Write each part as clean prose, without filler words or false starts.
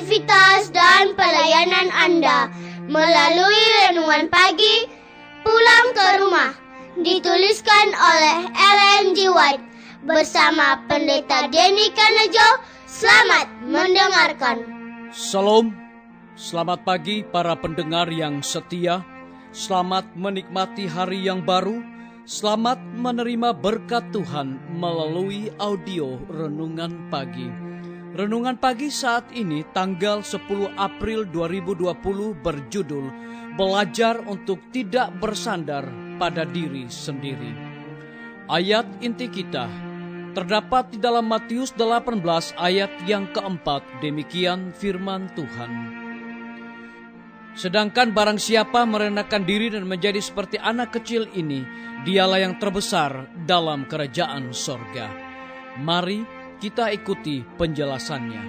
aktivitas dan pelayanan Anda melalui renungan pagi Pulang ke Rumah, dituliskan oleh Ellen G. White bersama Pendeta Denny Kanejo. Selamat mendengarkan. Salam, selamat pagi para pendengar yang setia. Selamat menikmati hari yang baru. Selamat menerima berkat Tuhan melalui audio Renungan Pagi. Renungan Pagi saat ini tanggal 10 April 2020 berjudul Belajar untuk tidak bersandar pada diri sendiri. Ayat inti kita terdapat di dalam Matius 18 ayat yang keempat. Demikian firman Tuhan. Sedangkan barang siapa merendahkan diri dan menjadi seperti anak kecil ini, dialah yang terbesar dalam kerajaan sorga. Mari kita ikuti penjelasannya.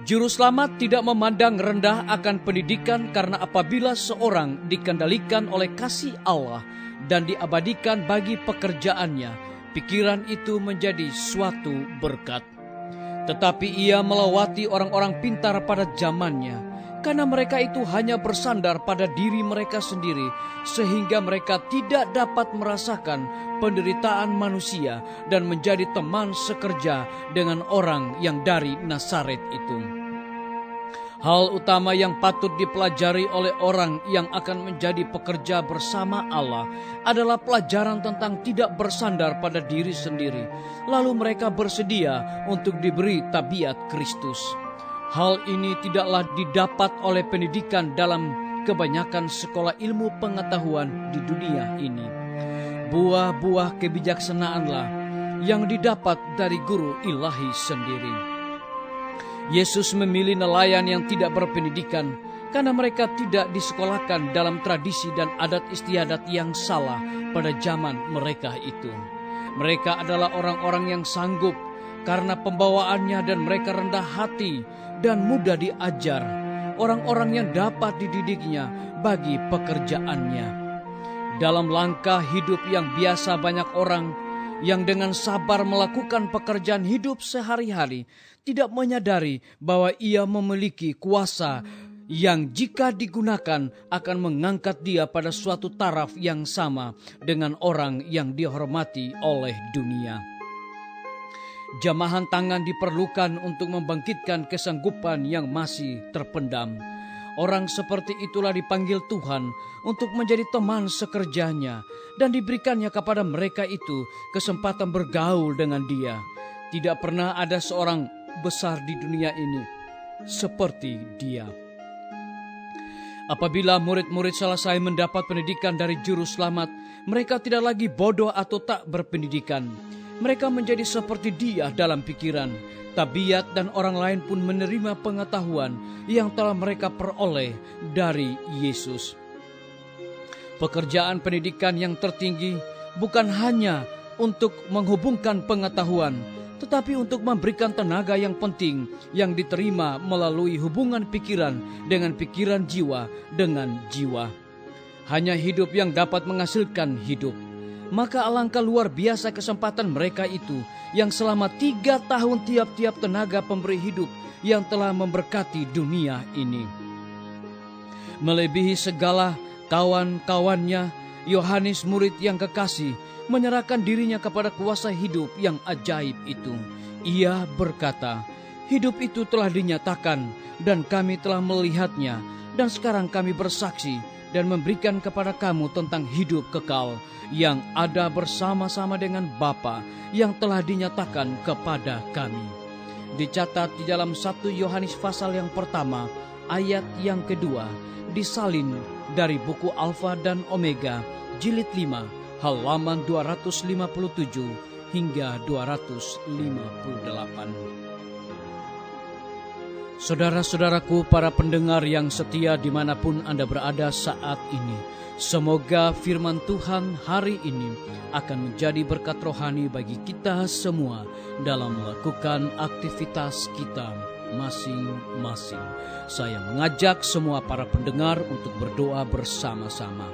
Juru selamat tidak memandang rendah akan pendidikan, karena apabila seorang dikendalikan oleh kasih Allah dan diabadikan bagi pekerjaannya, pikiran itu menjadi suatu berkat. Tetapi ia melewati orang-orang pintar pada zamannya, karena mereka itu hanya bersandar pada diri mereka sendiri, sehingga mereka tidak dapat merasakan penderitaan manusia dan menjadi teman sekerja dengan orang yang dari Nazaret itu. Hal utama yang patut dipelajari oleh orang yang akan menjadi pekerja bersama Allah adalah pelajaran tentang tidak bersandar pada diri sendiri, lalu mereka bersedia untuk diberi tabiat Kristus. Hal ini tidaklah didapat oleh pendidikan dalam kebanyakan sekolah ilmu pengetahuan di dunia ini. Buah-buah kebijaksanaanlah yang didapat dari guru ilahi sendiri. Yesus memilih nelayan yang tidak berpendidikan karena mereka tidak disekolahkan dalam tradisi dan adat istiadat yang salah pada zaman mereka itu. Mereka adalah orang-orang yang sanggup karena pembawaannya, dan mereka rendah hati dan mudah diajar, orang-orang yang dapat dididiknya bagi pekerjaannya. Dalam langkah hidup yang biasa, banyak orang yang dengan sabar melakukan pekerjaan hidup sehari-hari tidak menyadari bahwa ia memiliki kuasa yang jika digunakan akan mengangkat dia pada suatu taraf yang sama dengan orang yang dihormati oleh dunia. Jamahan tangan diperlukan untuk membangkitkan kesanggupan yang masih terpendam. Orang seperti itulah dipanggil Tuhan untuk menjadi teman sekerjanya, dan diberikannya kepada mereka itu kesempatan bergaul dengan dia. Tidak pernah ada seorang besar di dunia ini seperti dia. Apabila murid-murid selesai mendapat pendidikan dari juru selamat, mereka tidak lagi bodoh atau tak berpendidikan. Mereka menjadi seperti dia dalam pikiran, tabiat, dan orang lain pun menerima pengetahuan yang telah mereka peroleh dari Yesus. Pekerjaan pendidikan yang tertinggi bukan hanya untuk menghubungkan pengetahuan, tetapi untuk memberikan tenaga yang penting yang diterima melalui hubungan pikiran dengan pikiran, jiwa dengan jiwa. Hanya hidup yang dapat menghasilkan hidup. Maka alangkah luar biasa kesempatan mereka itu yang selama 3 tahun tiap-tiap tenaga pemberi hidup yang telah memberkati dunia ini. Melebihi segala kawan-kawannya, Yohanes murid yang kekasih menyerahkan dirinya kepada kuasa hidup yang ajaib itu. Ia berkata, "Hidup itu telah dinyatakan dan kami telah melihatnya, dan sekarang kami bersaksi dan memberikan kepada kamu tentang hidup kekal yang ada bersama-sama dengan Bapa yang telah dinyatakan kepada kami." Dicatat di dalam 1 Yohanes pasal yang pertama, ayat yang kedua, disalin dari buku Alfa dan Omega, jilid 5, halaman 257 hingga 258. Saudara-saudaraku, para pendengar yang setia dimanapun Anda berada saat ini, semoga firman Tuhan hari ini akan menjadi berkat rohani bagi kita semua dalam melakukan aktivitas kita masing-masing. Saya mengajak semua para pendengar untuk berdoa bersama-sama.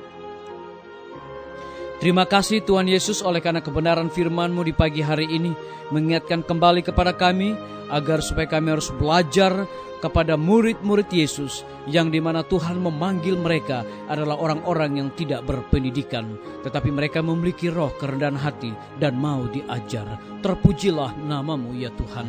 Terima kasih Tuhan Yesus oleh karena kebenaran firman-Mu di pagi hari ini mengingatkan kembali kepada kami agar supaya kami harus belajar kepada murid-murid Yesus yang dimana Tuhan memanggil mereka adalah orang-orang yang tidak berpendidikan, tetapi mereka memiliki roh kerendahan hati dan mau diajar. Terpujilah namamu ya Tuhan.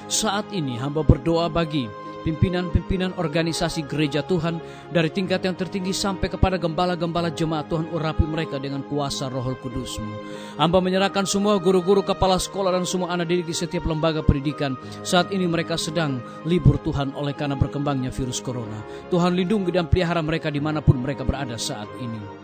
Saat ini hamba berdoa bagi pimpinan-pimpinan organisasi gereja Tuhan, dari tingkat yang tertinggi sampai kepada gembala-gembala jemaat. Tuhan, urapi mereka dengan kuasa Roh Kudus-Mu. Hamba menyerahkan semua guru-guru, kepala sekolah, dan semua anak didik di setiap lembaga pendidikan. Saat ini mereka sedang libur Tuhan oleh karena berkembangnya virus corona. Tuhan, lindungi dan pelihara mereka dimanapun mereka berada saat ini.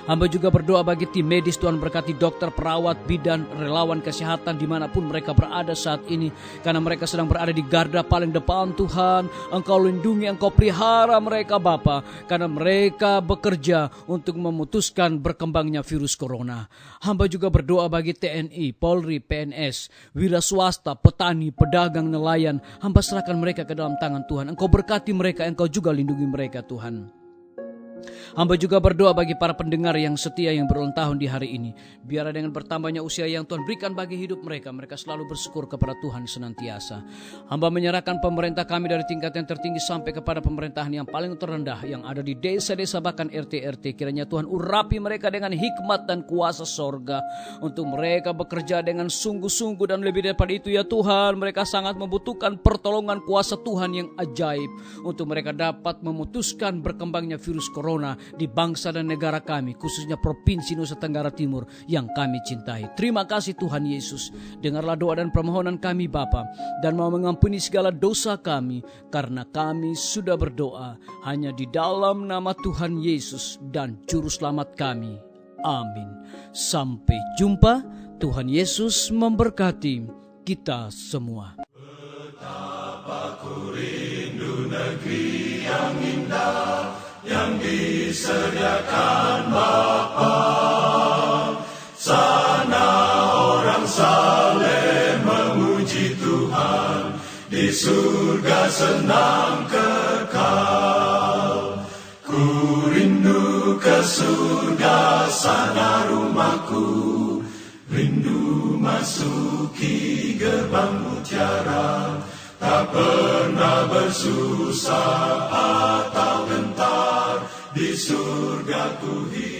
Hamba juga berdoa bagi tim medis. Tuhan, berkati dokter, perawat, bidan, relawan kesehatan dimanapun mereka berada saat ini, karena mereka sedang berada di garda paling depan. Tuhan, Engkau lindungi, Engkau pelihara mereka Bapa, karena mereka bekerja untuk memutuskan berkembangnya virus corona. Hamba juga berdoa bagi TNI, Polri, PNS, wira swasta, petani, pedagang, nelayan. Hamba serahkan mereka ke dalam tangan Tuhan. Engkau berkati mereka, Engkau juga lindungi mereka Tuhan. Hamba juga berdoa bagi para pendengar yang setia yang berulang tahun di hari ini. Biar dengan bertambahnya usia yang Tuhan berikan bagi hidup mereka, mereka selalu bersyukur kepada Tuhan senantiasa. Hamba menyerahkan pemerintah kami dari tingkat yang tertinggi sampai kepada pemerintahan yang paling terendah yang ada di desa-desa bahkan RT-RT. Kiranya Tuhan urapi mereka dengan hikmat dan kuasa sorga, untuk mereka bekerja dengan sungguh-sungguh, dan lebih daripada itu ya Tuhan, mereka sangat membutuhkan pertolongan kuasa Tuhan yang ajaib, untuk mereka dapat memutuskan berkembangnya virus corona di bangsa dan negara kami, khususnya Provinsi Nusa Tenggara Timur yang kami cintai. Terima kasih Tuhan Yesus. Dengarlah doa dan permohonan kami Bapa, dan mau mengampuni segala dosa kami, karena kami sudah berdoa hanya di dalam nama Tuhan Yesus dan Juru Selamat kami. Amin. Sampai jumpa. Tuhan Yesus memberkati kita semua. Betapa ku rindu negeri yang indah yang disediakan Bapa. Sana orang saleh memuji Tuhan, di surga senang kekal. Ku rindu ke surga, sana rumahku, rindu masuki gerbang mutiara. Tak pernah bersusah atau gentar, di surga ku hidup.